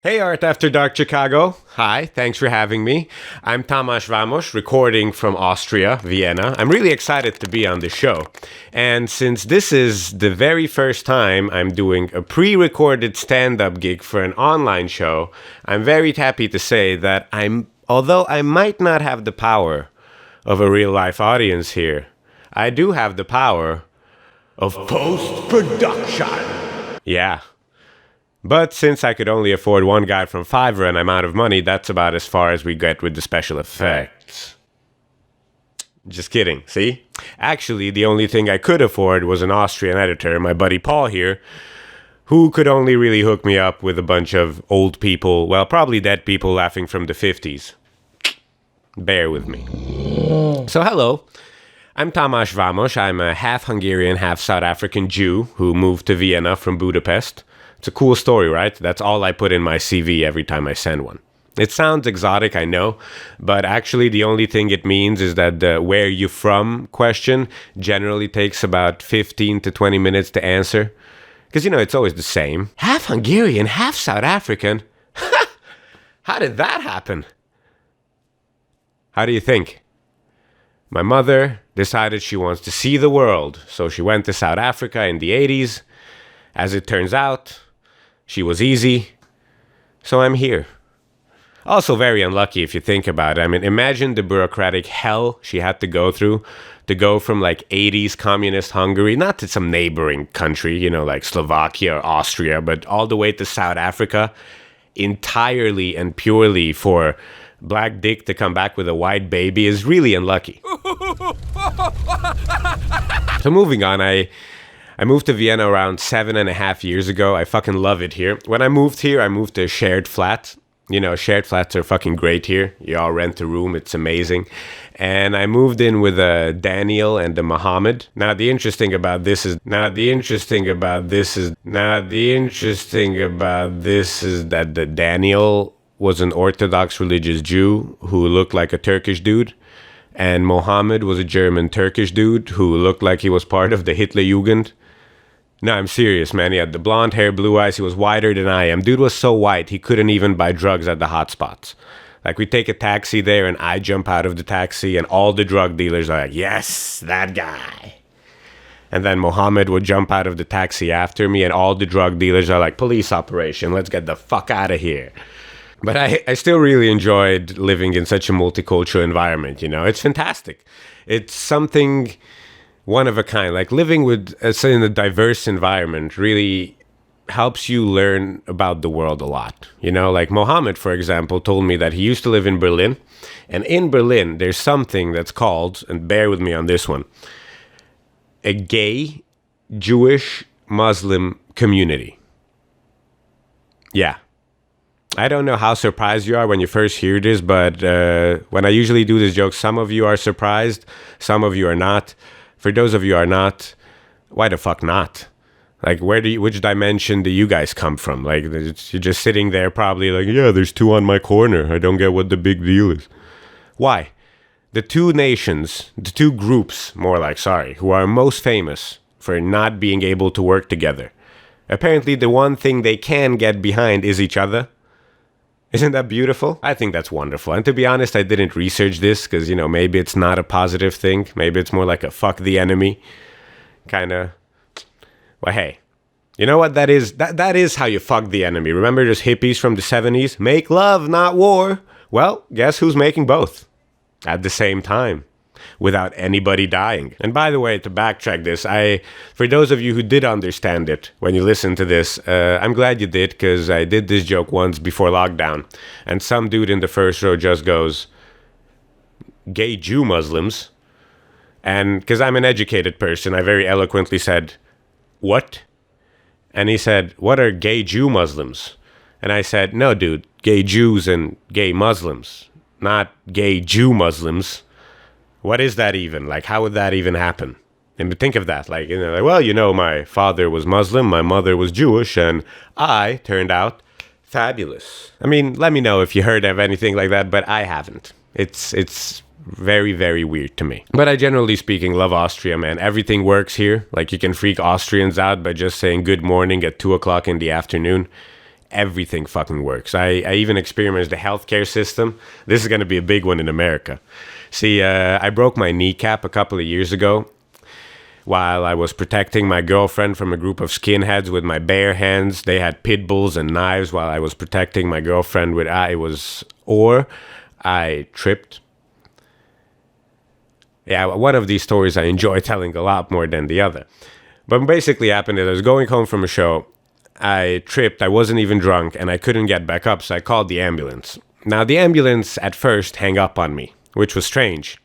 Hey, Art After Dark Chicago. Hi, thanks for having me. I'm Tamas Vamas, recording from Austria, Vienna. I'm really excited to be on the show. And since this is the very first time I'm doing a pre-recorded stand-up gig for an online show, I'm very happy to say that although I might not have the power of a real-life audience here, I do have the power of post-production. Yeah. But since I could only afford one guy from Fiverr and I'm out of money, that's about as far as we get with the special effects. Just kidding, see? Actually, the only thing I could afford was an Austrian editor, my buddy Paul here, who could only really hook me up with a bunch of old people, well, probably dead people laughing from the 50s. Bear with me. So hello, I'm Tamas Vamas. I'm a half Hungarian, half South African Jew who moved to Vienna from Budapest. It's a cool story, right? That's all I put in my CV every time I send one. It sounds exotic, I know, but actually the only thing it means is that the where you from question generally takes about 15 to 20 minutes to answer. Because, it's always the same. Half Hungarian, half South African? How did that happen? How do you think? My mother decided she wants to see the world, so she went to South Africa in the 80s. As it turns out, she was easy, so I'm here. Also very unlucky if you think about it. I mean, imagine the bureaucratic hell she had to go through to go from 80s communist Hungary, not to some neighboring country, like Slovakia or Austria, but all the way to South Africa, entirely and purely for black dick to come back with a white baby is really unlucky. So moving on, I moved to Vienna around 7.5 years ago. I fucking love it here. When I moved here, I moved to a shared flat. Shared flats are fucking great here. You all rent a room. It's amazing. And I moved in with a Daniel and a Mohammed. Now, the interesting thing about this is that the Daniel was an Orthodox religious Jew who looked like a Turkish dude. And Mohammed was a German Turkish dude who looked like he was part of the Hitler Jugend. No, I'm serious, man. He had the blonde hair, blue eyes. He was whiter than I am. Dude was so white, he couldn't even buy drugs at the hot spots. We take a taxi there, and I jump out of the taxi, and all the drug dealers are like, yes, that guy. And then Mohammed would jump out of the taxi after me, and all the drug dealers are like, police operation, let's get the fuck out of here. But I still really enjoyed living in such a multicultural environment, It's fantastic. It's something one of a kind. Living in a diverse environment really helps you learn about the world a lot. Mohammed, for example, told me that he used to live in Berlin. And in Berlin, there's something that's called, and bear with me on this one, a gay Jewish Muslim community. Yeah. I don't know how surprised you are when you first hear this, but when I usually do this joke, some of you are surprised, some of you are not. For those of you who are not, why the fuck not? Which dimension do you guys come from? You're just sitting there probably yeah, there's two on my corner. I don't get what the big deal is. Why? The two groups, who are most famous for not being able to work together. Apparently the one thing they can get behind is each other. Isn't that beautiful? I think that's wonderful. And to be honest, I didn't research this because, maybe it's not a positive thing. Maybe it's more like a fuck the enemy kind of. Well, hey, you know what that is? That is how you fuck the enemy. Remember those hippies from the 70s? Make love, not war. Well, guess who's making both at the same time without anybody dying? And by the way, to backtrack this, for those of you who did understand it when you listen to this, I'm glad you did, because I did this joke once before lockdown, and some dude in the first row just goes, gay Jew Muslims, and because I'm an educated person, I very eloquently said, what? And he said, what are gay Jew Muslims? And I said, no, dude, gay Jews and gay Muslims, not gay Jew Muslims. What is that even? How would that even happen? And think of that. My father was Muslim, my mother was Jewish, and I turned out fabulous. I mean, let me know if you heard of anything like that, but I haven't. It's very, very weird to me. But I generally speaking love Austria, man. Everything works here. You can freak Austrians out by just saying good morning at 2 o'clock in the afternoon. everything fucking works. I even experienced the healthcare system. This is going to be a big one in America. See, I broke my kneecap a couple of years ago while I was protecting my girlfriend from a group of skinheads with my bare hands. They had pit bulls and knives while I was protecting my girlfriend with I tripped. Yeah, one of these stories I enjoy telling a lot more than the other. But basically happened is I was going home from a show. I tripped, I wasn't even drunk, and I couldn't get back up, so I called the ambulance. Now, the ambulance at first hung up on me, which was strange.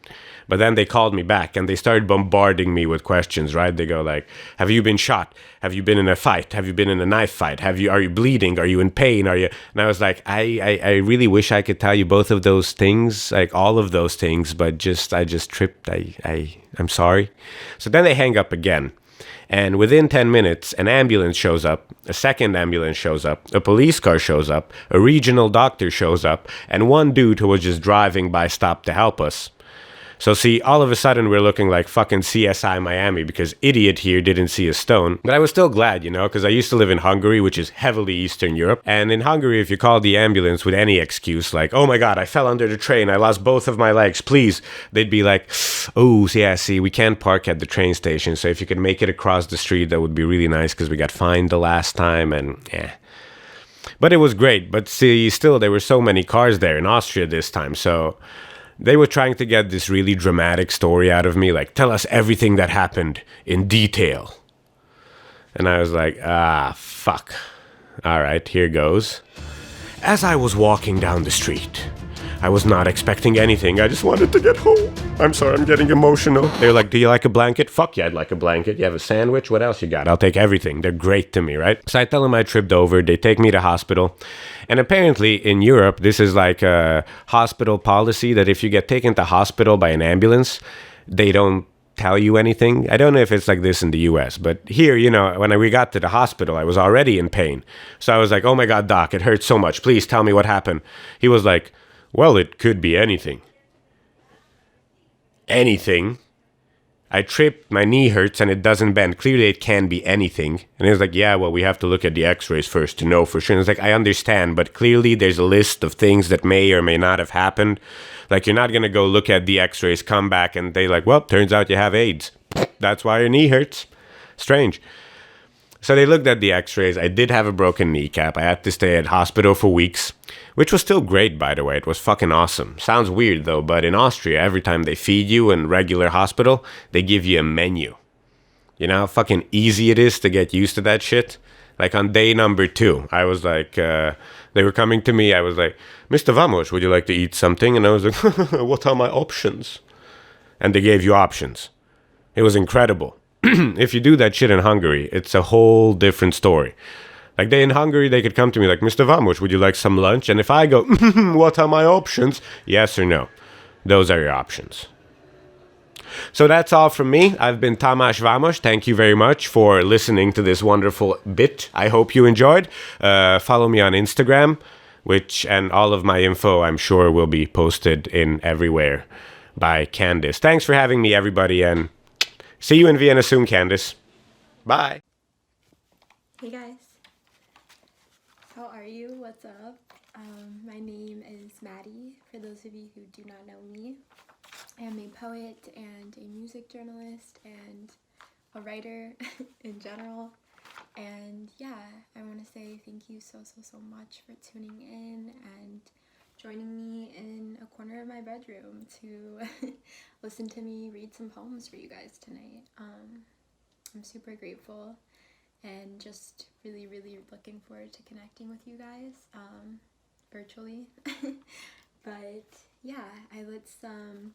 But then they called me back and they started bombarding me with questions, right? They go like, have you been shot? Have you been in a fight? Have you been in a knife fight? Are you bleeding? Are you in pain? And I was like, I really wish I could tell you both of those things, like all of those things, but I just tripped. I'm sorry. So then they hang up again. And within 10 minutes, an ambulance shows up, a second ambulance shows up, a police car shows up, a regional doctor shows up, and one dude who was just driving by stopped to help us. So see, all of a sudden we're looking like fucking CSI Miami because idiot here didn't see a stone. But I was still glad, because I used to live in Hungary, which is heavily Eastern Europe. And in Hungary, if you call the ambulance with any excuse, like, oh my God, I fell under the train, I lost both of my legs, please, they'd be like, oh, yeah, see, we can't park at the train station. So if you could make it across the street, that would be really nice because we got fined the last time and yeah. But it was great. But see, still, there were so many cars there in Austria this time. So they were trying to get this really dramatic story out of me, like, tell us everything that happened in detail. And I was like, fuck. All right, here goes. As I was walking down the street, I was not expecting anything. I just wanted to get home. I'm sorry, I'm getting emotional. They're like, do you like a blanket? Fuck yeah, I'd like a blanket. You have a sandwich? What else you got? I'll take everything. They're great to me, right? So I tell them I tripped over. They take me to hospital. And apparently in Europe, this is like a hospital policy that if you get taken to hospital by an ambulance, they don't tell you anything. I don't know if it's like this in the US, but here, when we got to the hospital, I was already in pain. So I was like, oh my God, doc, it hurts so much. Please tell me what happened. He was like, well, it could be anything. Anything? I tripped, my knee hurts, and it doesn't bend. Clearly, it can be anything. And he was like, yeah, well, we have to look at the x-rays first to know for sure. And it's like, I understand, but clearly there's a list of things that may or may not have happened. Like, you're not going to go look at the x-rays, come back, and they like, well, turns out you have AIDS. That's why your knee hurts. Strange. So they looked at the x-rays. I did have a broken kneecap. I had to stay at hospital for weeks, which was still great, by the way. It was fucking awesome. Sounds weird, though, but in Austria, every time they feed you in regular hospital, they give you a menu. You know how fucking easy it is to get used to that shit? Like on day number 2, I was like, they were coming to me. I was like, Mr. Vamos, would you like to eat something? And I was like, what are my options? And they gave you options. It was incredible. If you do that shit in Hungary, it's a whole different story. Like in Hungary, they could come to me like, Mr. Vamos, would you like some lunch? And if I go, what are my options? Yes or no. Those are your options. So that's all from me. I've been Tamas Vamas. Thank you very much for listening to this wonderful bit. I hope you enjoyed. Follow me on Instagram, and all of my info, I'm sure, will be posted in everywhere by Candice. Thanks for having me, everybody, and see you in Vienna soon, Candice. Bye. Hey guys, how are you? What's up? My name is Maddy, for those of you who do not know me. I am a poet and a music journalist and a writer in general. And yeah, I want to say thank you so much for tuning in and joining me in a corner of my bedroom to listen to me read some poems for you guys tonight. I'm super grateful and just really looking forward to connecting with you guys virtually. But yeah, I lit some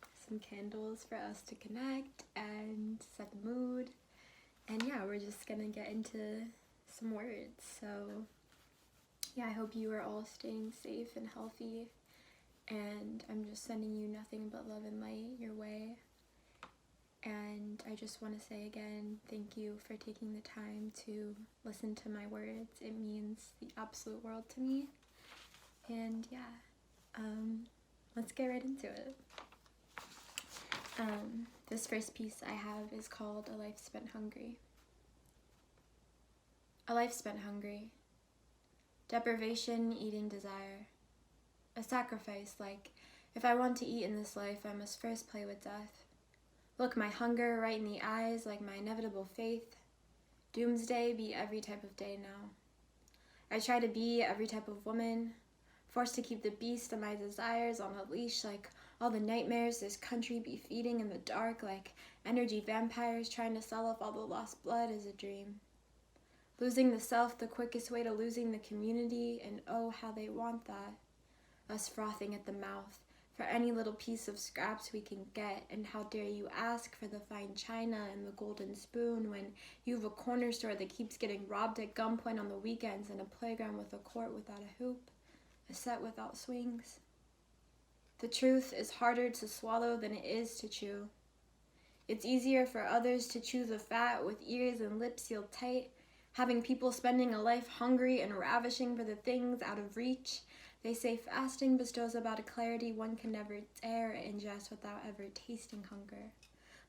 candles for us to connect and set the mood. And yeah, we're just gonna get into some words. So yeah, I hope you are all staying safe and healthy. And I'm just sending you nothing but love and light your way. And I just want to say again, thank you for taking the time to listen to my words. It means the absolute world to me. And yeah, let's get right into it. This first piece I have is called A Life Spent Hungry. A life spent hungry, deprivation, eating desire. A sacrifice, like, if I want to eat in this life, I must first play with death. Look my hunger right in the eyes like my inevitable faith. Doomsday be every type of day now. I try to be every type of woman, forced to keep the beast of my desires on a leash like all the nightmares this country be feeding in the dark, like energy vampires trying to sell off all the lost blood is a dream. Losing the self, the quickest way to losing the community, and oh, how they want that. Us frothing at the mouth for any little piece of scraps we can get, and how dare you ask for the fine china and the golden spoon when you've a corner store that keeps getting robbed at gunpoint on the weekends, and a playground with a court without a hoop, a set without swings. The truth is harder to swallow than it is to chew. It's easier for others to chew the fat with ears and lips sealed tight, having people spending a life hungry and ravishing for the things out of reach. They say fasting bestows about a clarity one can never dare ingest without ever tasting hunger.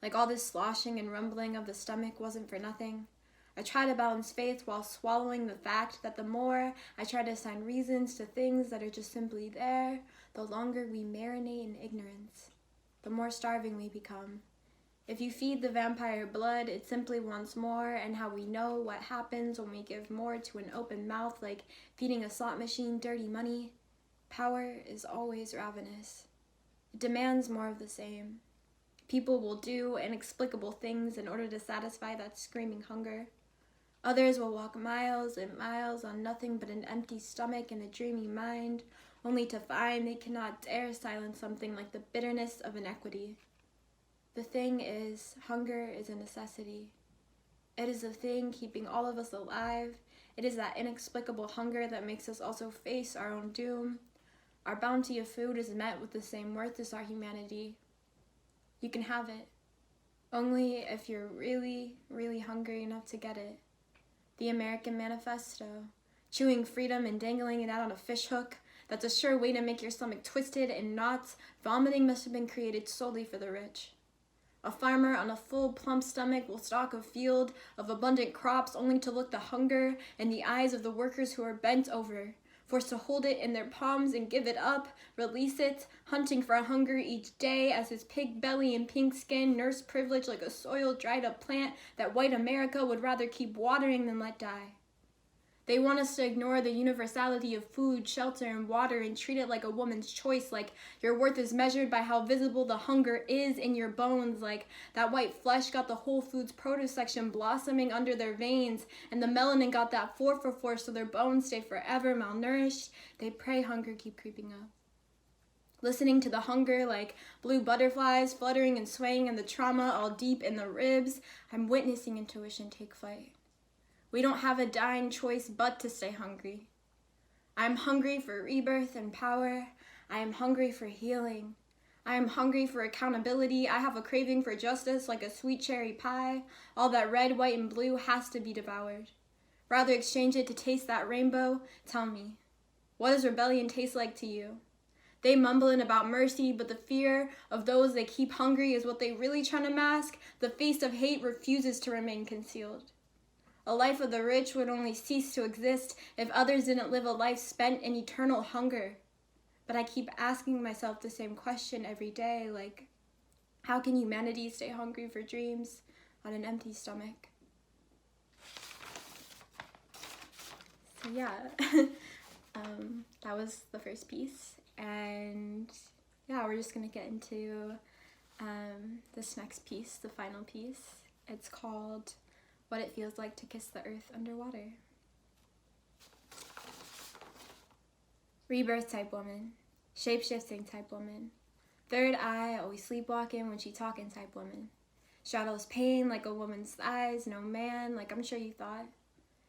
Like all this sloshing and rumbling of the stomach wasn't for nothing. I try to balance faith while swallowing the fact that the more I try to assign reasons to things that are just simply there, the longer we marinate in ignorance, the more starving we become. If you feed the vampire blood, it simply wants more, and how we know what happens when we give more to an open mouth, like feeding a slot machine dirty money. Power is always ravenous. It demands more of the same. People will do inexplicable things in order to satisfy that screaming hunger. Others will walk miles and miles on nothing but an empty stomach and a dreamy mind, only to find they cannot dare silence something like the bitterness of inequity. The thing is, hunger is a necessity. It is the thing keeping all of us alive. It is that inexplicable hunger that makes us also face our own doom. Our bounty of food is met with the same worth as our humanity. You can have it, only if you're really, really hungry enough to get it. The American Manifesto, chewing freedom and dangling it out on a fishhook. That's a sure way to make your stomach twisted in knots. Vomiting must have been created solely for the rich. A farmer on a full, plump stomach will stock a field of abundant crops only to look the hunger in the eyes of the workers who are bent over, forced to hold it in their palms and give it up, release it, hunting for hunger each day as his pig belly and pink skin nurse privilege like a soiled, dried-up plant that white America would rather keep watering than let die. They want us to ignore the universality of food, shelter, and water and treat it like a woman's choice, like your worth is measured by how visible the hunger is in your bones, like that white flesh got the Whole Foods produce section blossoming under their veins, and the melanin got that 4 for 4 so their bones stay forever malnourished. They pray hunger keep creeping up. Listening to the hunger like blue butterflies fluttering and swaying and the trauma all deep in the ribs, I'm witnessing intuition take flight. We don't have a dying choice but to stay hungry. I am hungry for rebirth and power. I am hungry for healing. I am hungry for accountability. I have a craving for justice like a sweet cherry pie. All that red, white, and blue has to be devoured. Rather exchange it to taste that rainbow. Tell me, what does rebellion taste like to you? They mumbling about mercy, but the fear of those they keep hungry is what they really trying to mask. The face of hate refuses to remain concealed. A life of the rich would only cease to exist if others didn't live a life spent in eternal hunger. But I keep asking myself the same question every day, like, how can humanity stay hungry for dreams on an empty stomach? So yeah, that was the first piece. And yeah, we're just gonna get into this next piece, the final piece. It's called What It Feels Like to Kiss the Earth Underwater. Rebirth type woman, shape-shifting type woman, third eye, always sleepwalking when she talking type woman, straddles pain like a woman's thighs, no man, like I'm sure you thought.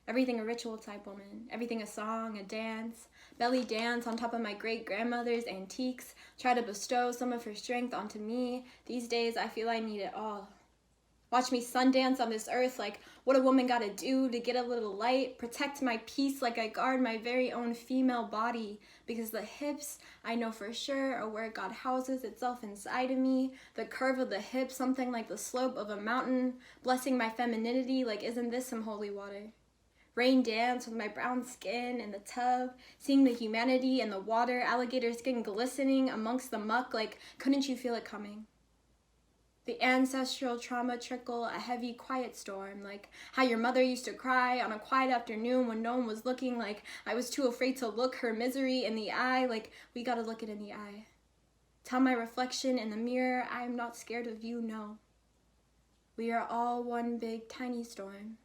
Everything a ritual type woman, everything a song, a dance, belly dance on top of my great-grandmother's antiques, try to bestow some of her strength onto me. These days I feel I need it all. Watch me sundance on this earth like what a woman gotta do to get a little light, protect my peace like I guard my very own female body, because the hips, I know for sure, are where God houses itself inside of me. The curve of the hip, something like the slope of a mountain, blessing my femininity like isn't this some holy water? Rain dance with my brown skin in the tub, seeing the humanity in the water, alligator skin glistening amongst the muck, like, couldn't you feel it coming? The ancestral trauma trickle, a heavy, quiet storm, like how your mother used to cry on a quiet afternoon when no one was looking, like I was too afraid to look her misery in the eye, like we gotta look it in the eye. Tell my reflection in the mirror, I am not scared of you, no. We are all one big, tiny storm,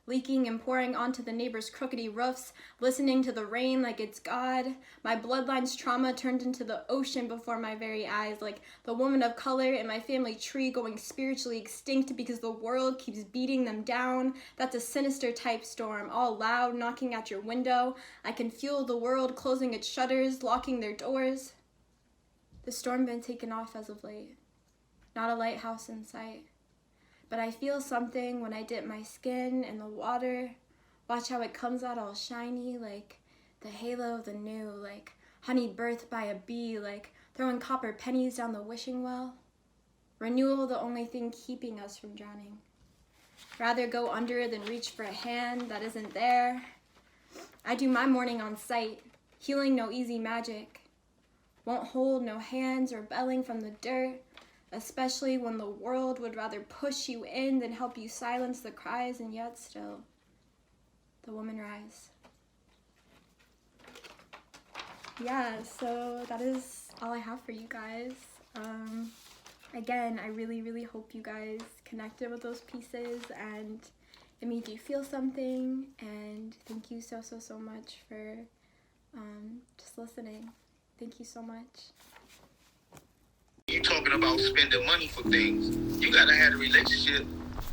leaking and pouring onto the neighbors' crookedy roofs, listening to the rain like it's God. My bloodline's trauma turned into the ocean before my very eyes, like the woman of color in my family tree going spiritually extinct because the world keeps beating them down. That's a sinister type storm, all loud, knocking at your window. I can feel the world closing its shutters, locking their doors. The storm been taken off as of late. Not a lighthouse in sight. But I feel something when I dip my skin in the water. Watch how it comes out all shiny, like the halo of the new, like honey birthed by a bee, like throwing copper pennies down the wishing well. Renewal, the only thing keeping us from drowning. Rather go under than reach for a hand that isn't there. I do my mourning on sight, healing no easy magic. Won't hold no hands or belling from the dirt. Especially when the world would rather push you in than help you silence the cries, and yet still, the woman rise. Yeah, so that is all I have for you guys. Again, I really, really hope you guys connected with those pieces and it made you feel something, and thank you so, so, so much for just listening. Thank you so much. You're talking about spending money for things. You gotta have a relationship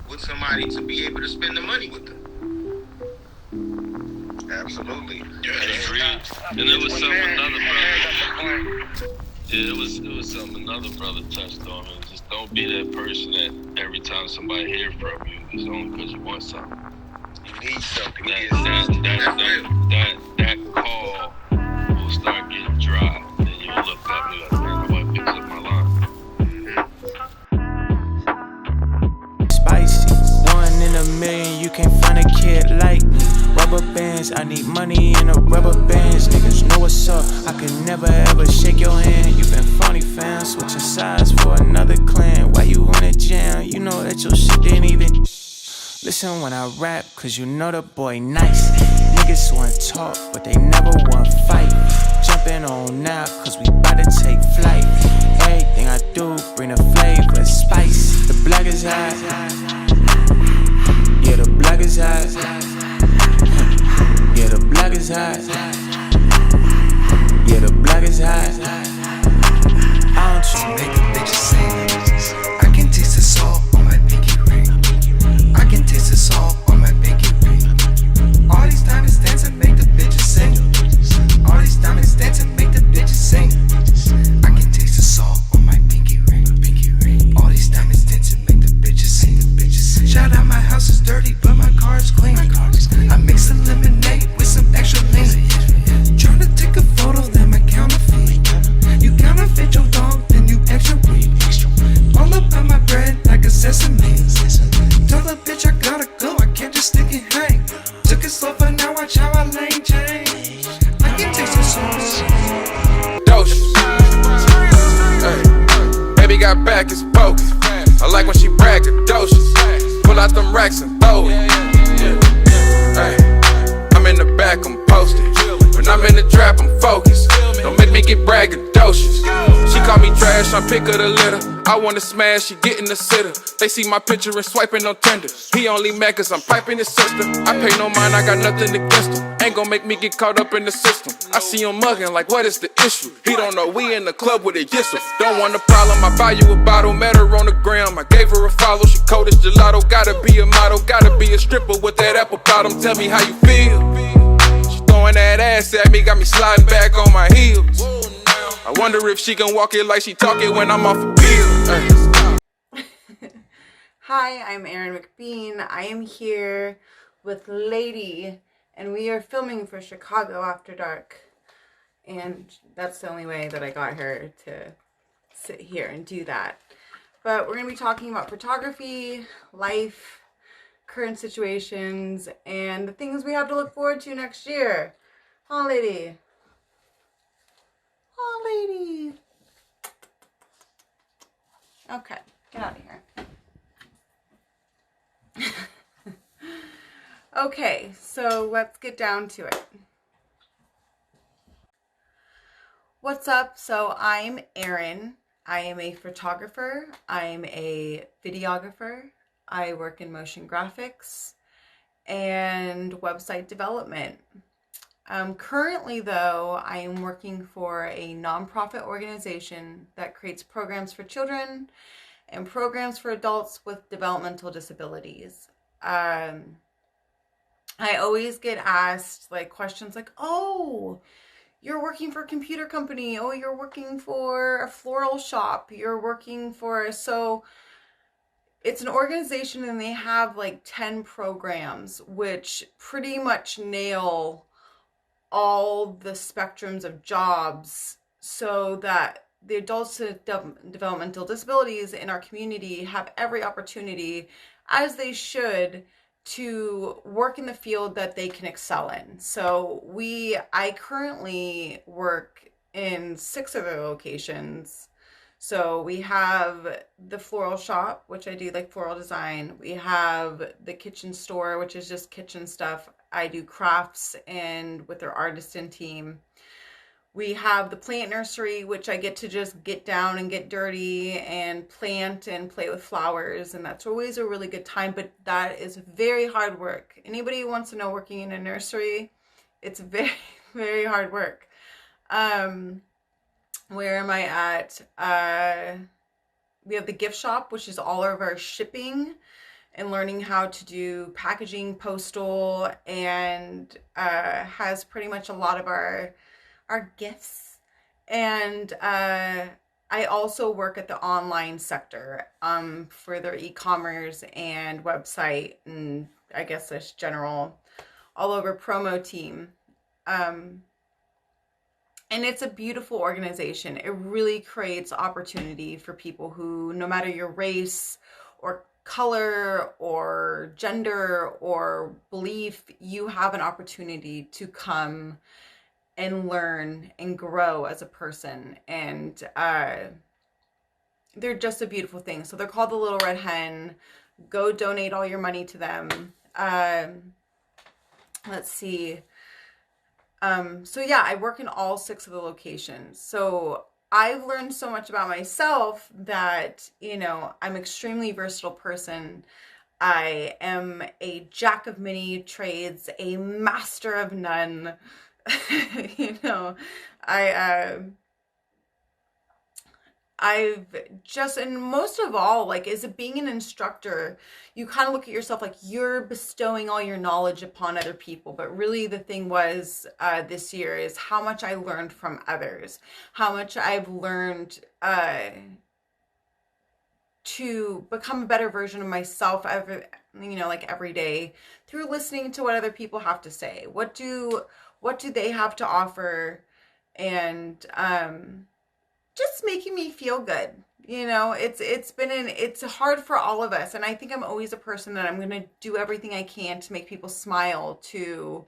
with somebody to be able to spend the money with them. Absolutely. Agreed. And it was something another brother. Yeah, it was something another brother touched on. And just don't be that person that every time somebody hear from you, it's only because you want something. You need something. That call will start getting dry. And you'll look up and be like, man, nobody picks up my line. Spicy, 1 in a million, you can't find a kid like me. Rubber bands, I need money in a rubber bands. Niggas know what's up, I can never ever shake your hand. You been funny fam, switching sides for another clan. Why you in a jam? You know that your shit didn't even listen when I rap, cause you know the boy nice. Niggas want talk, but they never want fight. Jumping on now, cause we bout to take flight. Everything I do, bring the flavor, spice. The black is hot. Yeah, the black is hot. Yeah, the black is hot. Yeah, the black is hot. I don't try Make a bitch sing. I can taste the salt on my pinky ring. I can taste the salt on my pinky ring. All these diamonds dance and make the bitches sing. All these diamonds dance and make the bitches sing. I can taste the salt on my pinky ring. All these diamonds dance and make the bitches sing. Shout out, my house is dirty, but my car is clean. I mix the lemonade with some extra lean. Tryna take a photo, then my counterfeit. You counterfeit your dog, then you extra weak. All up on my bread like a sesame. Tell the bitch I gotta go, I can't just stick and hang. Took it slow, but now watch how I lane change. I can taste the sauce. Doses. Hey, baby got back, it's bogus. I like when she braggadocious. Pull out them racks and throw it. Hey, I'm in the back, I'm posted. When I'm in the trap, I'm focused. Don't make me get braggadocious. She call me trash, I'm pick of the litter. I wanna smash, she getting the sitter. They see my picture and swiping on Tinder. He only mad cause I'm piping his sister. I pay no mind, I got nothing against him. Ain't gon' make me get caught up in the system. I see him mugging like what is the issue? He don't know we in the club with a yissel. Don't want a problem, I buy you a bottle. Met her on the gram, I gave her a follow. She cold as gelato, gotta be a model. Gotta be a stripper with that apple bottom. Tell me how you feel. She throwing that ass at me, got me sliding back on my heels. I wonder if she can walk it like she talk it when I'm off a pill. Hi, I'm Erin McBeane. I am here with Lady, and we are filming for Chicago After Dark. And that's the only way that I got her to sit here and do that. But we're going to be talking about photography, life, current situations and the things we have to look forward to next year. Huh, lady? Huh, lady? Okay, get out of here. Okay, so let's get down to it. What's up? So I'm Erin. I am a photographer. I'm a videographer. I work in motion graphics and website development. Currently, though, I am working for a nonprofit organization that creates programs for children and programs for adults with developmental disabilities. I always get asked like questions like, oh, you're working for a computer company. Oh, you're working for a floral shop. You're working for, so it's an organization and they have like 10 programs, which pretty much nail all the spectrums of jobs so that the adults with developmental disabilities in our community have every opportunity, as they should, to work in the field that they can excel in. So I currently work in 6 other locations. So we have the floral shop, which I do like floral design. We have the kitchen store, which is just kitchen stuff. I do crafts and with their artisan team. We have the plant nursery, which I get to just get down and get dirty and plant and play with flowers. And that's always a really good time, but that is very hard work. Anybody who wants to know working in a nursery, it's very, very hard work. Where am I at? We have the gift shop, which is all of our shipping and learning how to do packaging, postal, and has pretty much a lot of our gifts. And I also work at the online sector for their e-commerce and website, and I guess this general all over promo team. And it's a beautiful organization. It really creates opportunity for people who, no matter your race or color or gender or belief, you have an opportunity to come and learn and grow as a person. And they're just a beautiful thing. So they're called the Little Red Hen. Go donate all your money to them. Let's see. So yeah, I work in all 6 of the locations. So I've learned so much about myself that, you know, I'm an extremely versatile person. I am a jack of many trades, a master of none. You know, I've just, and most of all, like, is it being an instructor, you kind of look at yourself like you're bestowing all your knowledge upon other people. But really the thing was, this year is how much I learned from others, how much I've learned, to become a better version of myself every day through listening to what other people have to say. What do they have to offer? And, just making me feel good. You know, it's hard for all of us. And I think I'm always a person that I'm going to do everything I can to make people smile, to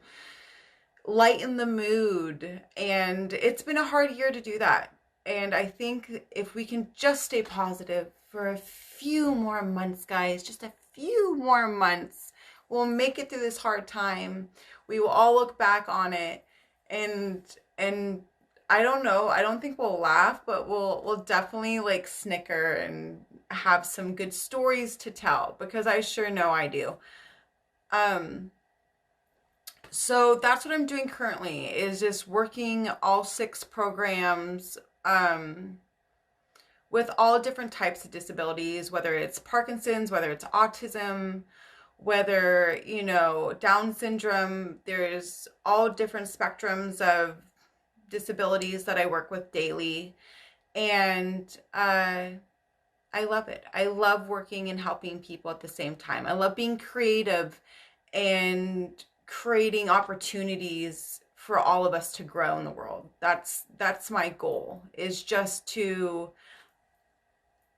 lighten the mood. And it's been a hard year to do that. And I think if we can just stay positive for a few more months, guys, just a few more months, we'll make it through this hard time. We will all look back on it and I don't know, I don't think we'll laugh, but we'll definitely like snicker and have some good stories to tell, because I sure know I do. So that's what I'm doing currently, is just working all 6 programs with all different types of disabilities, whether it's Parkinson's, whether it's autism, whether, you know, Down syndrome. There's all different spectrums of disabilities that I work with daily, and I love it. I love working and helping people at the same time. I love being creative and creating opportunities for all of us to grow in the world. That's my goal, is just to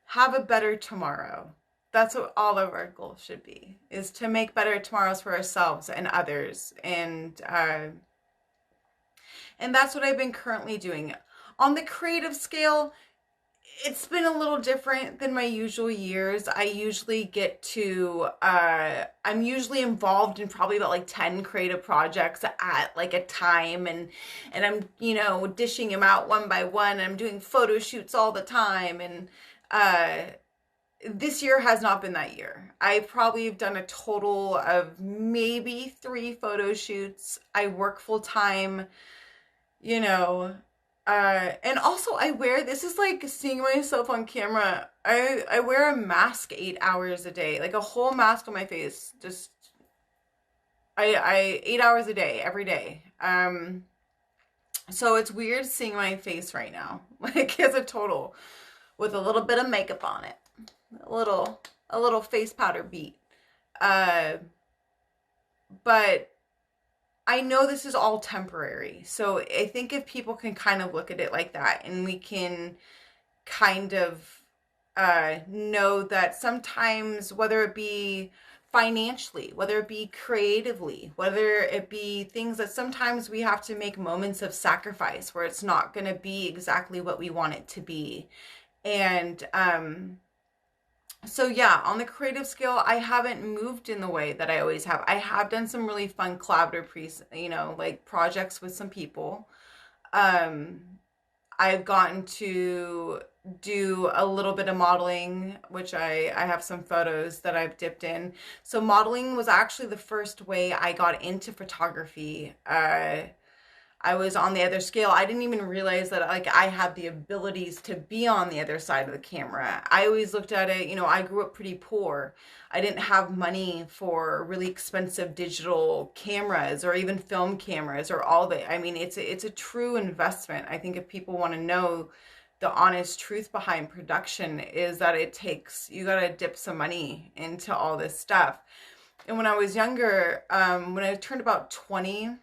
have a better tomorrow. that's what all of our goals should be, is to make better tomorrows for ourselves and others. And that's what I've been currently doing. On the creative scale, it's been a little different than my usual years. I usually get to, I'm usually involved in probably about like 10 creative projects at like a time. And I'm, you know, dishing them out one by one. I'm doing photo shoots all the time. And this year has not been that year. I probably have done a total of maybe 3 photo shoots. I work full time, you know, and also I wear, this is like seeing myself on camera, I wear a mask 8 hours a day, like a whole mask on my face, just, I 8 hours a day, every day. So it's weird seeing my face right now, like as a total, with a little bit of makeup on it, a little face powder beat. But I know this is all temporary. So I think if people can kind of look at it like that, and we can kind of know that sometimes, whether it be financially, whether it be creatively, whether it be things that sometimes we have to make moments of sacrifice where it's not going to be exactly what we want it to be. And so yeah, on the creative scale, I haven't moved in the way that I always have. I have done some really fun collaborative, like projects with some people. I've gotten to do a little bit of modeling, which I have some photos that I've dipped in. So modeling was actually the first way I got into photography. I was on the other scale. I didn't even realize that like I had the abilities to be on the other side of the camera. I always looked at it, I grew up pretty poor. I didn't have money for really expensive digital cameras or even film cameras or all that. I mean, it's a true investment. I think if people want to know the honest truth behind production, is that you got to dip some money into all this stuff. And when I was younger, when I turned about 20,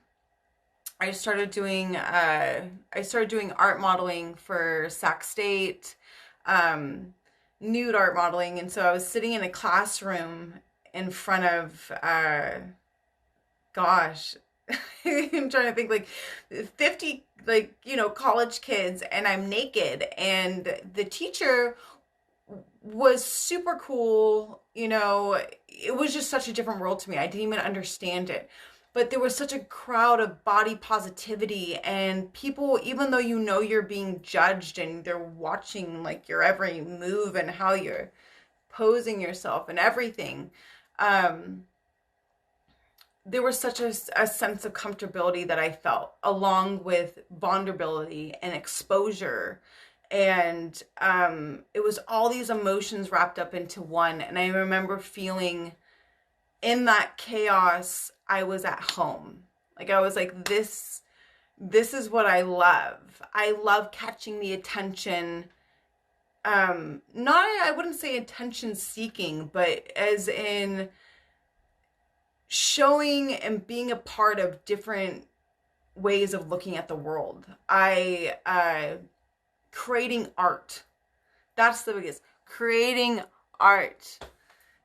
I started doing art modeling for Sac State, nude art modeling. And so I was sitting in a classroom in front of, gosh, I'm trying to think, like 50, college kids, and I'm naked. And the teacher was super cool. It was just such a different world to me. I didn't even understand it. But there was such a crowd of body positivity, and people, even though you're being judged and they're watching like your every move and how you're posing yourself and everything, there was such a sense of comfortability that I felt, along with vulnerability and exposure. And it was all these emotions wrapped up into one. And I remember feeling in that chaos, I was at home. Like I was like, this is what I love. I love catching the attention. I wouldn't say attention seeking, but as in showing and being a part of different ways of looking at the world. Creating art. That's the biggest. Creating art.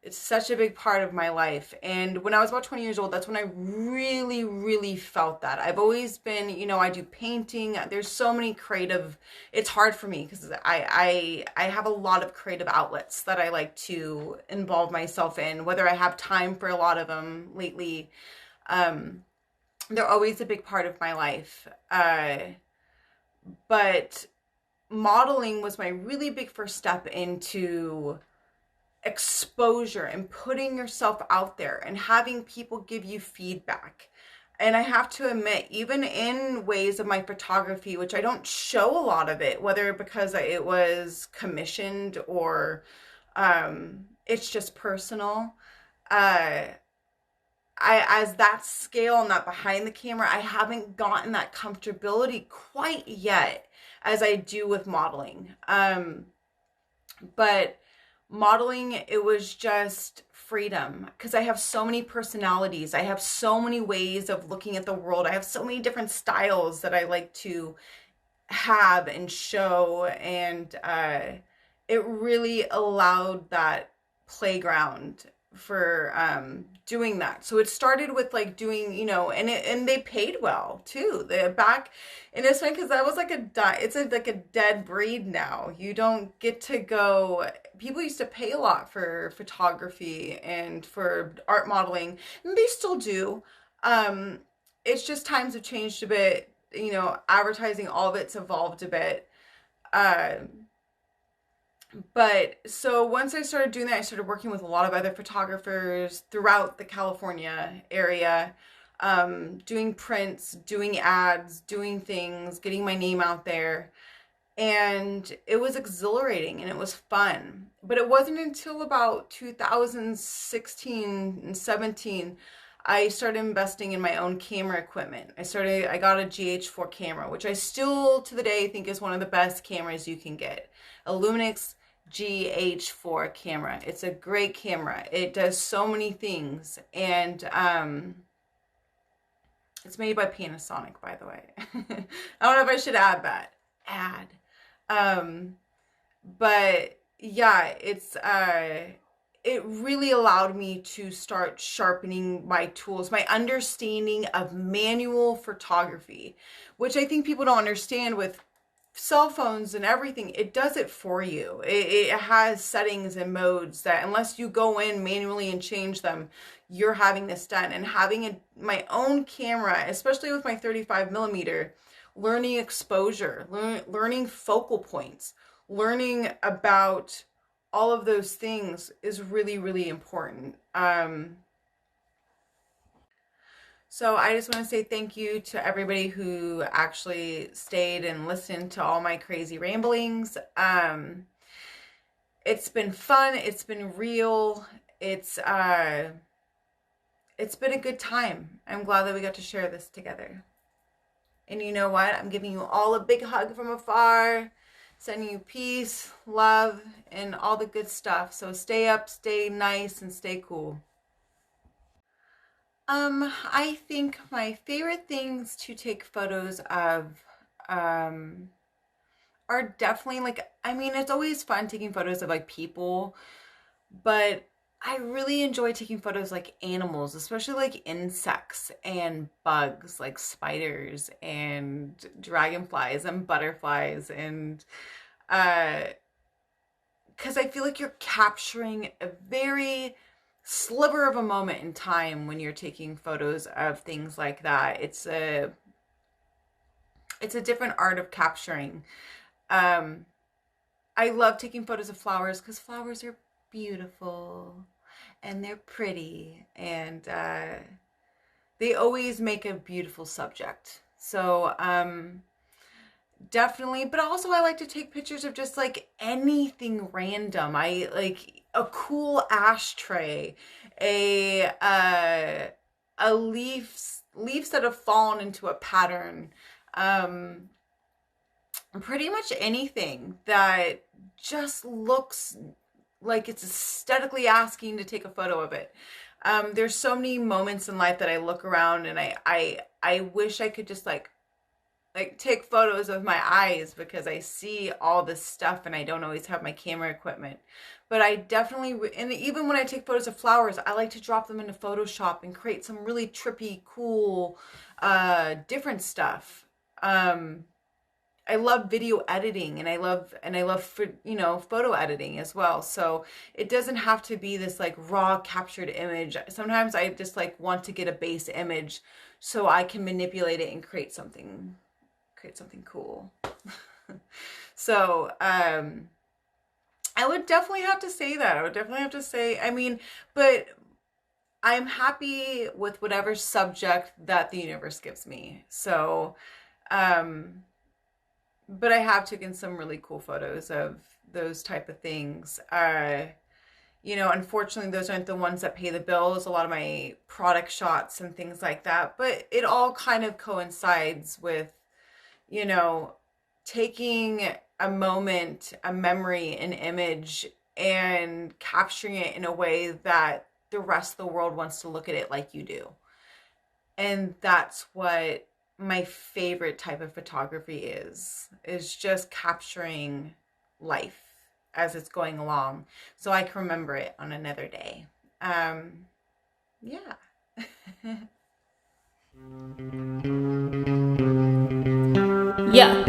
It's such a big part of my life. And when I was about 20 years old, that's when I really, really felt that. I've always been, I do painting. There's so many creative, it's hard for me because I have a lot of creative outlets that I like to involve myself in, whether I have time for a lot of them lately. They're always a big part of my life. But modeling was my really big first step into exposure and putting yourself out there and having people give you feedback. And I have to admit, even in ways of my photography, which I don't show a lot of it, whether because it was commissioned or it's just personal, as that scale and that behind the camera, I haven't gotten that comfortability quite yet as I do with modeling. But modeling, it was just freedom, because I have so many personalities. I have so many ways of looking at the world. I have so many different styles that I like to have and show. And it really allowed that playground for doing that. So it started with like doing, you know, and they paid well too. They're back, and it's funny because that was like like a dead breed now. You don't get to go. People used to pay a lot for photography and for art modeling, and they still do. It's just times have changed a bit. You know, advertising, all of it's evolved a bit. But so once I started doing that, I started working with a lot of other photographers throughout the California area, doing prints, doing ads, doing things, getting my name out there. And it was exhilarating and it was fun. But it wasn't until about 2016 and 17 I started investing in my own camera equipment. I got a GH4 camera, which I still to the day think is one of the best cameras you can get. A Lumix GH4 camera. It's a great camera. It does so many things, and it's made by Panasonic, by the way. I don't know if I should add that. But yeah, it really allowed me to start sharpening my tools, my understanding of manual photography, which I think people don't understand with cell phones and everything. It does it for you. It has settings and modes that unless you go in manually and change them, you're having this done. And having my own camera, especially with my 35 millimeter, learning exposure, learning focal points, learning about all of those things is really, really important. So I just want to say thank you to everybody who actually stayed and listened to all my crazy ramblings. It's been fun. It's been real. It's been a good time. I'm glad that we got to share this together. And you know what? I'm giving you all a big hug from afar, sending you peace, love, and all the good stuff. So stay up, stay nice, and stay cool. I think my favorite things to take photos of are definitely it's always fun taking photos of like people, but I really enjoy taking photos like animals, especially like insects and bugs like spiders and dragonflies and butterflies, and because I feel like you're capturing a very sliver of a moment in time when you're taking photos of things like that. It's a different art of capturing. I love taking photos of flowers because flowers are beautiful and they're pretty, and they always make a beautiful subject. So definitely, but also I like to take pictures of just like anything random. I like a cool ashtray, a leaves that have fallen into a pattern, pretty much anything that just looks like it's aesthetically asking to take a photo of it. There's so many moments in life that I look around and I wish I could just like take photos of my eyes, because I see all this stuff and I don't always have my camera equipment. But I definitely, and even when I take photos of flowers, I like to drop them into Photoshop and create some really trippy, cool, different stuff. I love video editing, and I love photo editing as well. So it doesn't have to be this like raw captured image. Sometimes I just like want to get a base image so I can manipulate it and create something cool. So I would definitely have to say that. But I'm happy with whatever subject that the universe gives me. So but I have taken some really cool photos of those type of things. Unfortunately, those aren't the ones that pay the bills. A lot of my product shots and things like that. But it all kind of coincides with, taking a moment, a memory, an image, and capturing it in a way that the rest of the world wants to look at it like you do. And that's what my favorite type of photography is just capturing life as it's going along, so I can remember it on another day. Yeah. Yeah.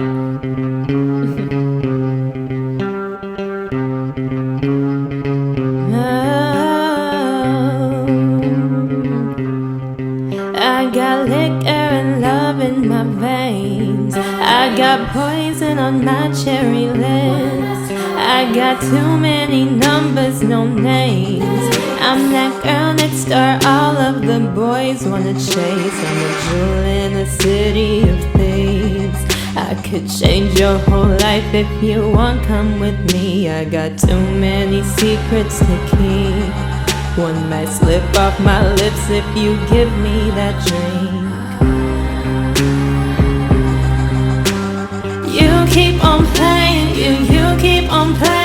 I got liquor and love in my veins. I got poison on my cherry lips. I got too many numbers, no names. I'm that girl next door all of the boys wanna chase. I'm a jewel in a city of thieves. I could change your whole life if you want, come with me. I got too many secrets to keep. One might slip off my lips if you give me that drink. You keep on playing, you keep on playing.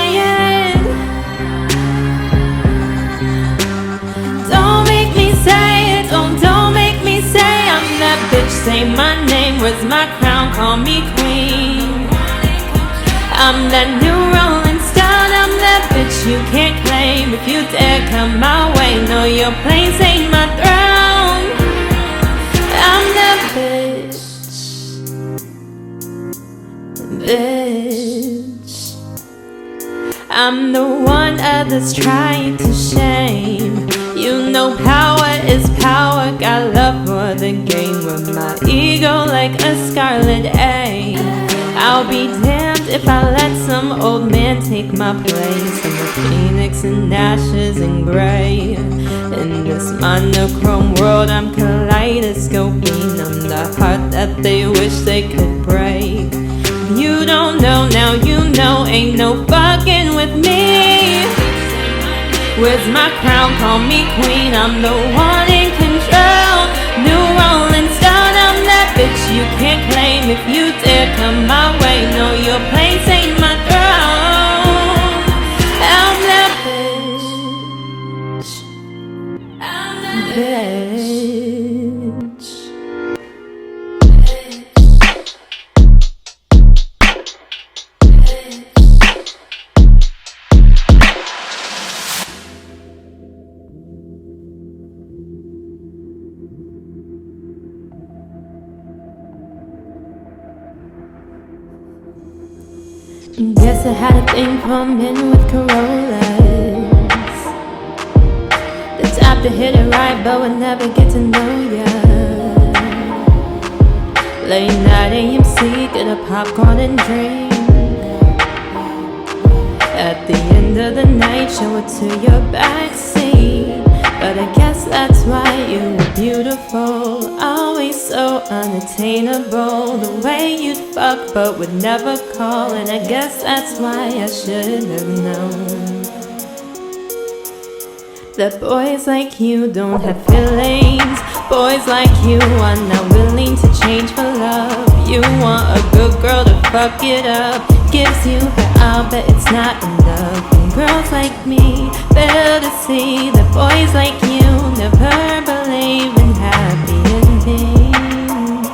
Don't make me say it, oh don't make me say I'm that bitch. Say my name, where's my crown, call me queen. I'm that new rolling stone, I'm that bitch you can't claim. If you dare come my way, know your place ain't my throne. I'm that bitch. I'm the one others trying to shame. You know power is power, got love for the game. With my ego like a scarlet A, I'll be damned if I let some old man take my place. I'm a phoenix in ashes and gray. In this monochrome world I'm kaleidoscoping. I'm the heart that they wish they could break. You don't know, now you know, ain't no fucking with me. Where's my crown, call me queen, I'm the one in control. New rolling stone, I'm that bitch you can't claim. If you dare come my way, know your place ain't my throne. I'm that bitch. I'm that bitch. Guess I had a thing for men with Corollas. The type to hit it right but would never get to know ya. Late night AMC, get a popcorn and drink. At the end of the night, show it to your backseat. But I guess that's why you were beautiful, always so unattainable. The way you'd fuck but would never call. And I guess that's why I should have known that boys like you don't have feelings. Boys like you are not willing to change for love. You want a good girl to fuck it up, gives you her all but it's not enough. And girls like me fail to see that boys like you never believe in happy endings.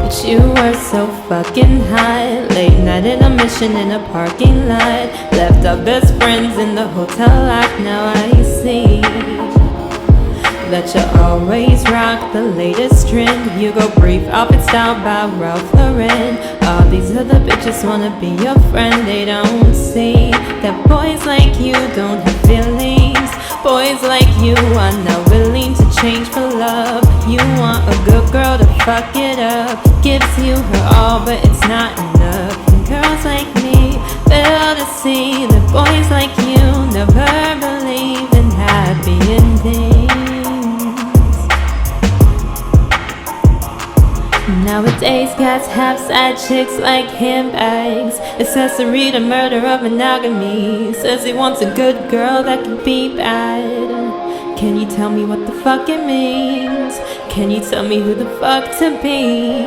But you were so fucking high, late night in a mission in a parking lot. Left our best friends in the hotel lock. Now I see that you always rock the latest trend. You go brief outfit style by Ralph Lauren. All these other bitches wanna be your friend. They don't see that boys like you don't have feelings. Boys like you are not willing to change for love. You want a good girl to fuck it up, gives you her all but it's not enough. And girls like me fail to see that boys like you never believe in happy endings. Nowadays cats have side chicks like handbags, accessory to murder of monogamy. Says he wants a good girl that can be bad. Can you tell me what the fuck it means? Can you tell me who the fuck to be?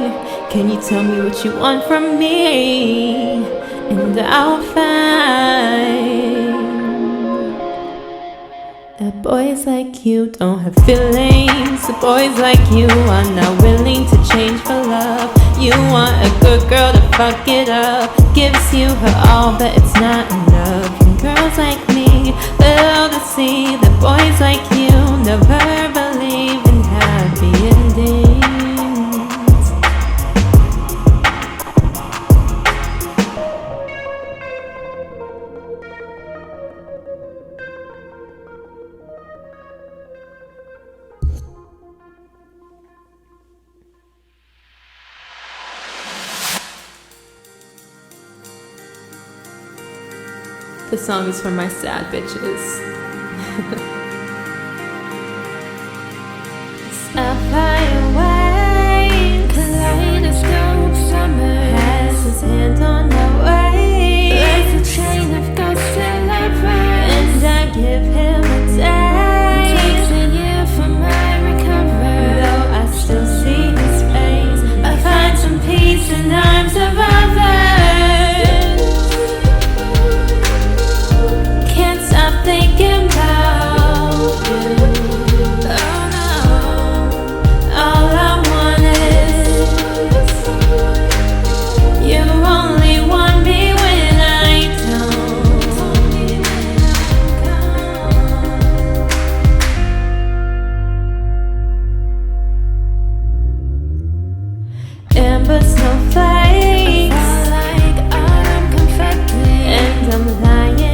Can you tell me what you want from me? And I'll find that boys like you don't have feelings. The boys like you are not willing to change for love. You want a good girl to fuck it up, gives you her all, but it's not enough. And girls like me fail to see that boys like you never believe in happy endings. This song is for my sad bitches. Sapphire wave, kaleidoscope summer, has his hand on my waist. There's a chain of ghosted lovers, and I give him a day. It takes a year for my recovery, though I still see his face. I find some peace in arms of others. Thinking about you. Oh no, all I want is you. Only want me when I don't. Amber snowflakes fall like autumn confetti, and I'm lying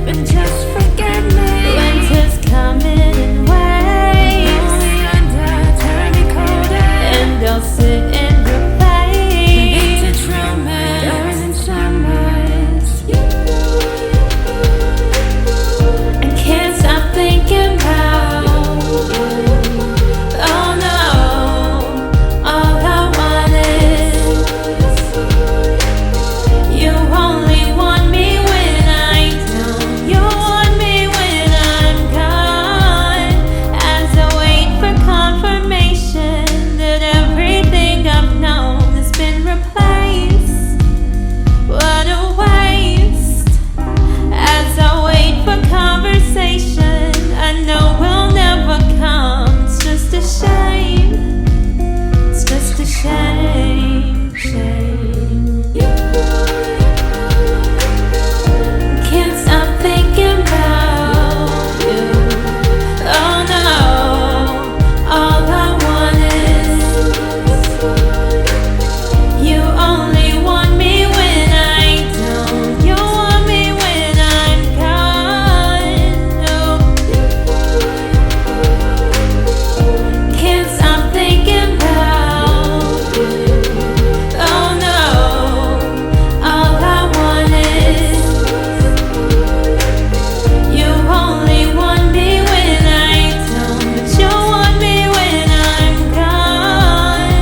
and just forget me. Winter's coming in waves, only under turning colder, and I'll sit in your place. Vintage romance, during summers. I can't stop thinking about you. Oh no, all I want is you. Only want me when I don't. You want me when I'm gone, as I wait for confirmation that everything I've known has been replaced. What a waste. As I wait for conversation I know will never come. It's just a shame. It's just a shame, shame. Can't stop thinking about you. Oh no, all I want is you. Only want me when I don't. You want me when I'm gone. No. Can't stop thinking about you. Oh no, all I want is you. Only want me when I don't, but you want me when I'm gone.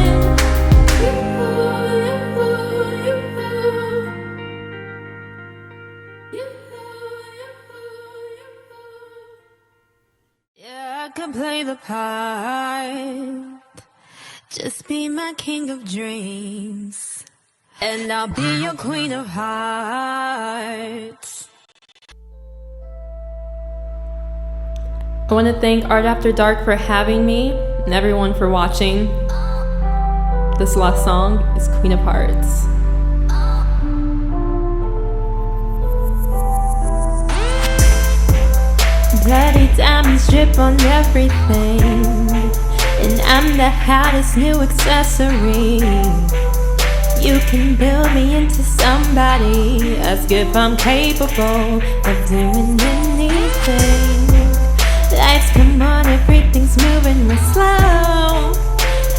Yeah, I can play the part. Just be my king of dreams, and I'll be your queen of hearts. I want to thank Art After Dark for having me, and everyone for watching. This last song is Queen of Hearts. Bloody diamonds drip on everything, and I'm the hottest new accessory. You can build me into somebody, ask if I'm capable of doing anything. Lights come on, everything's moving real slow.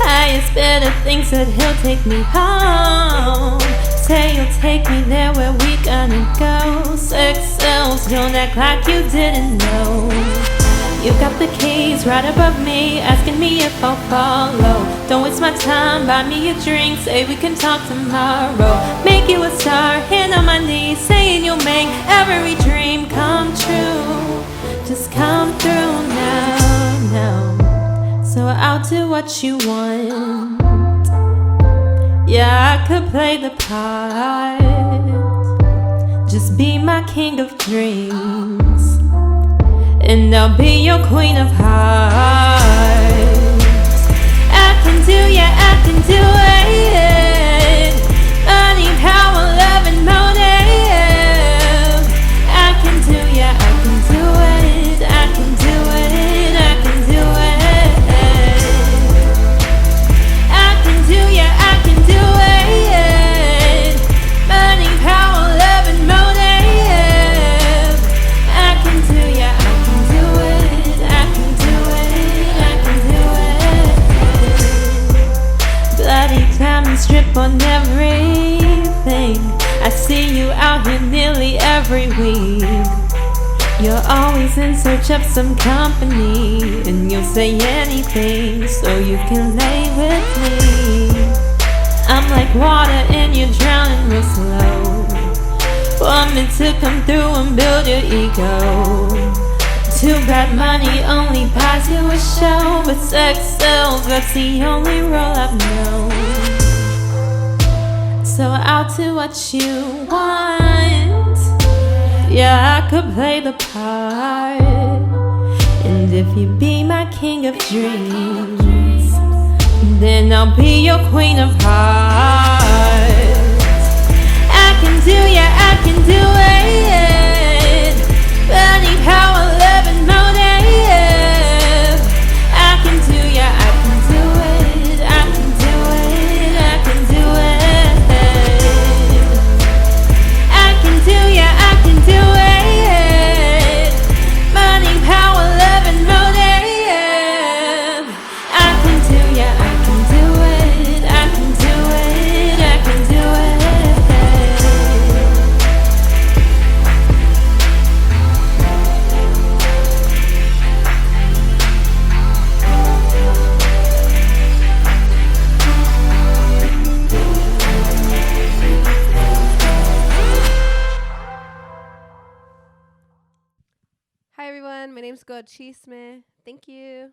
Highest bidder thinks that he'll take me home. Say you'll take me there where we gonna go. Sex sells, don't act like you didn't know. You got the keys right above me, asking me if I'll follow. Don't waste my time, buy me a drink, say we can talk tomorrow. Make you a star, hand on my knees, saying you'll make every dream come true. Just come through now, now. So I'll do what you want. Yeah, I could play the part. Just be my king of dreams, and I'll be your queen of hearts. I can do, yeah, I can do it. Money, power, love, and motive. I can do, yeah, I can do it. I can do it. I can do it. I can do, yeah, I can do it. Money, power, love, and motive. I can do, yeah, I can do it. I can do it. I can do it. Bloody diamonds drip on everything. I see you out here nearly every week. You're always in search of some company, and you'll say anything so you can lay with me. I'm like water and you're drowning real slow. Want me to come through and build your ego. Too bad money only buys you a show, but sex sells, that's the only role I've known. So I'll do what you want. Yeah, I could play the part. And if you be my king of dreams, then I'll be your queen of hearts. I can do, yeah, I can do it. Money, power, love, and motive. I can do, yeah, I can do it. I can do it. I can do it. I can do, yeah, I can do it. Money, power, love, and motive. I can do, yeah, I can do it. I can do it. I can do it. Hi everyone, my name's gold.chisme. Thank you.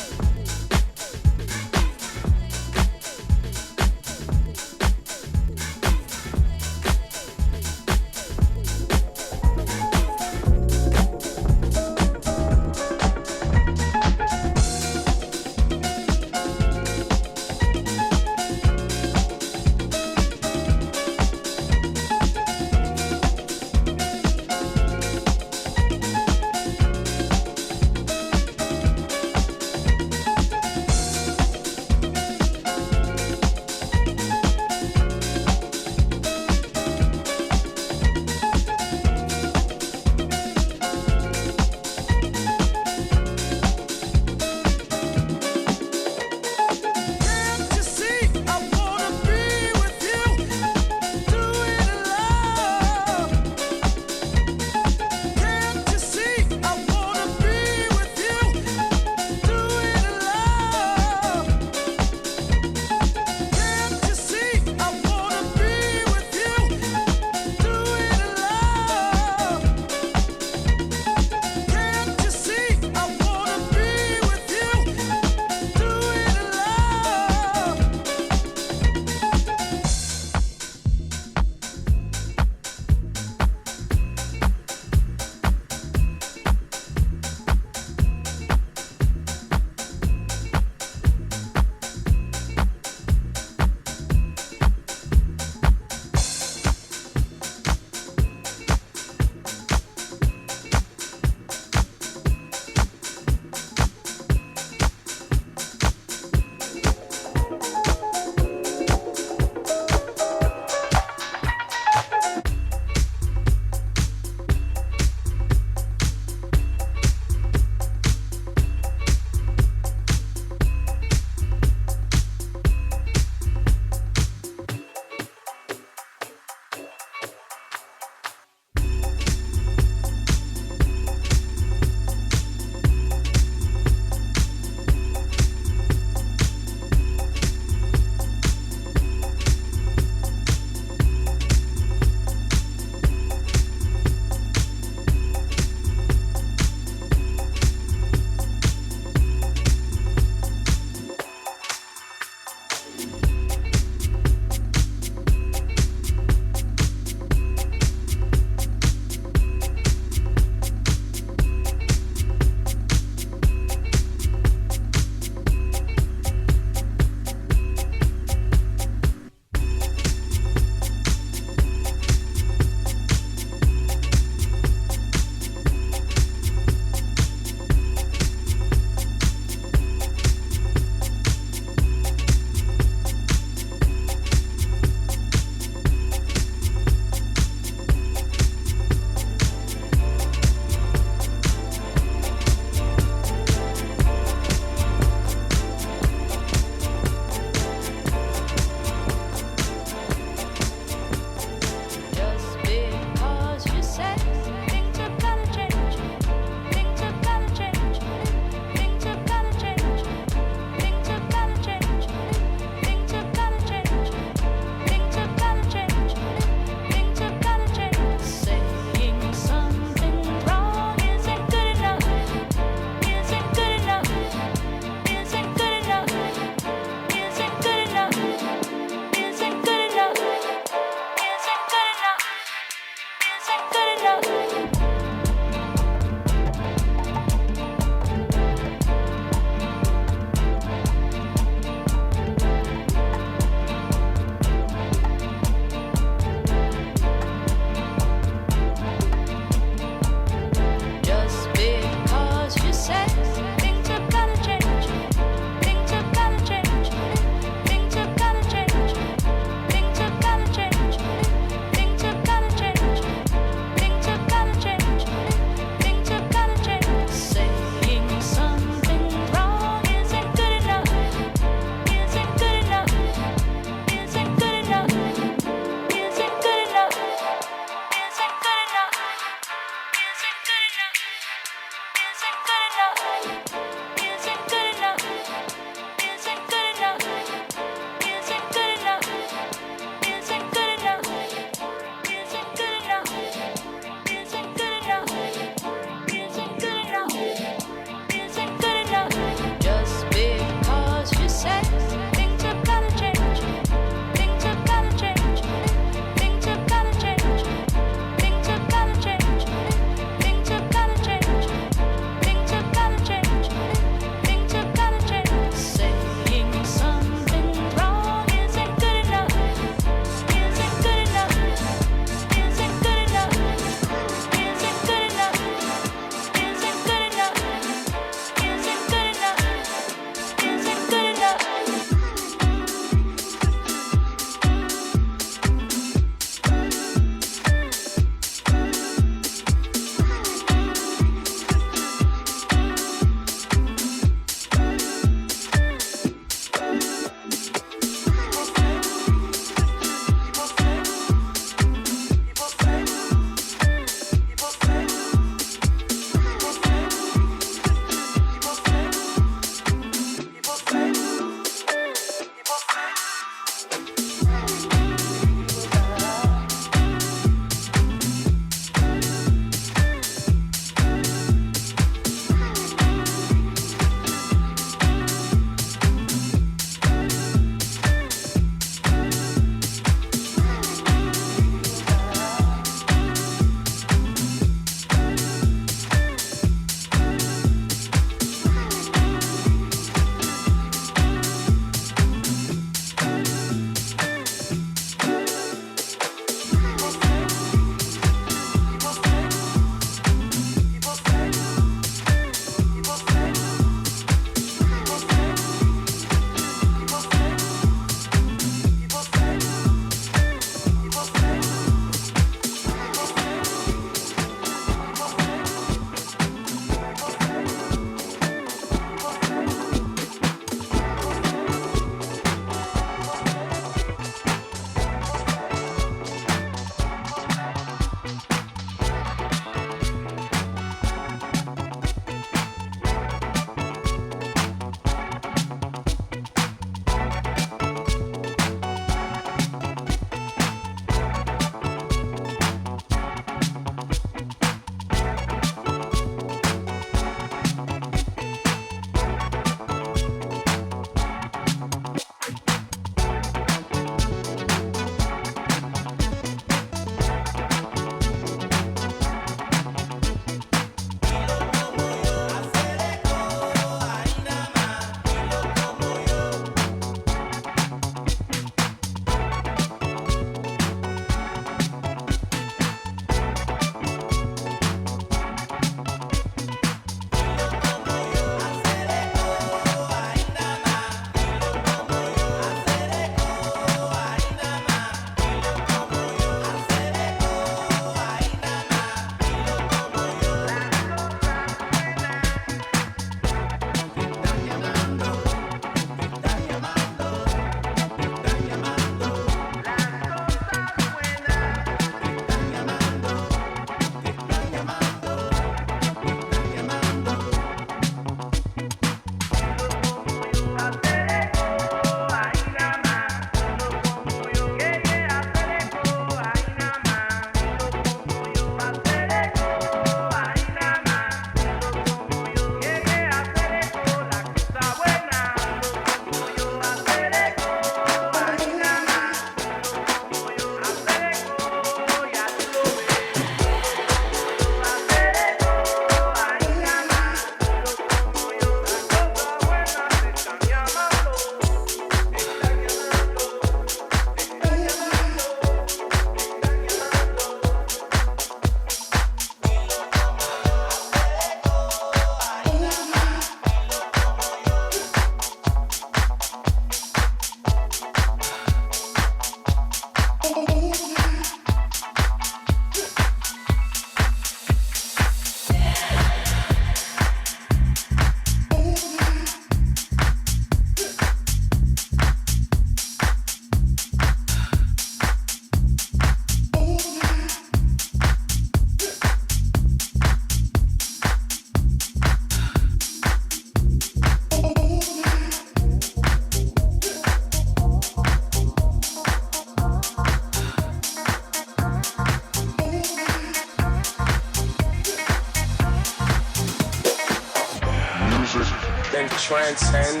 transcend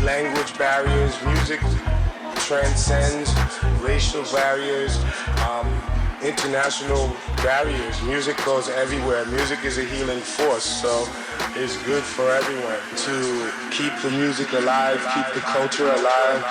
language barriers. Music transcends racial barriers, international barriers. Music goes everywhere. Music is a healing force, so it's good for everyone to keep the music alive, keep the culture alive.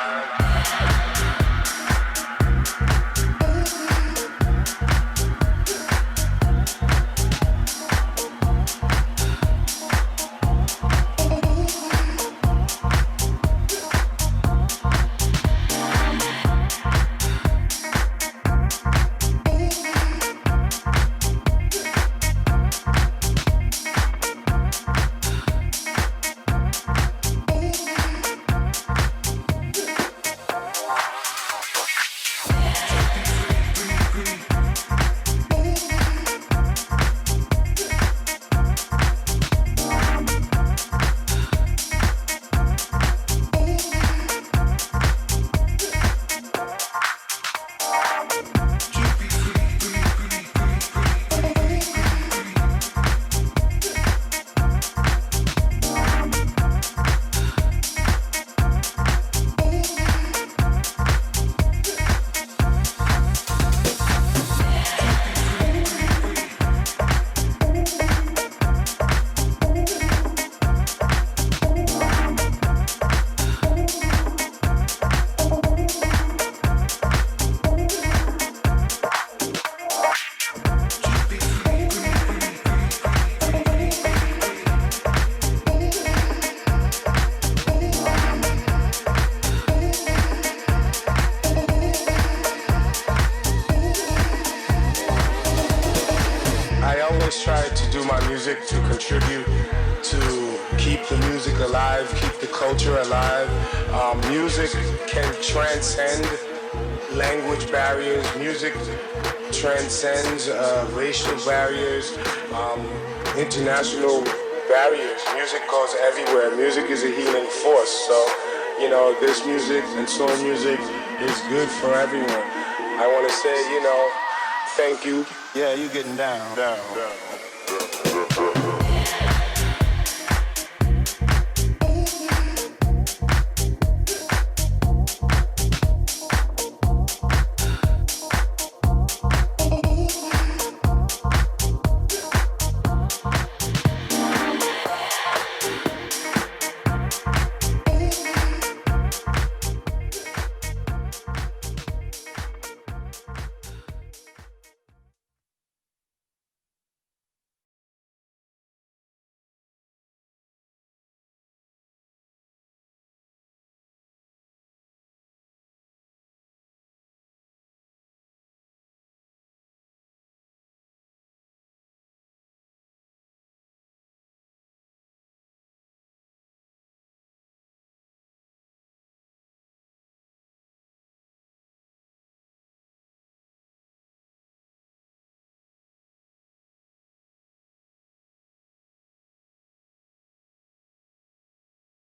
Try to do my music to contribute to keep the music alive, keep the culture alive. Music can transcend language barriers. Music transcends racial barriers, international barriers. Music goes everywhere. Music is a healing force. So, you know, this music and soul music is good for everyone. I want to say, you know, thank you. Yeah, you getting down.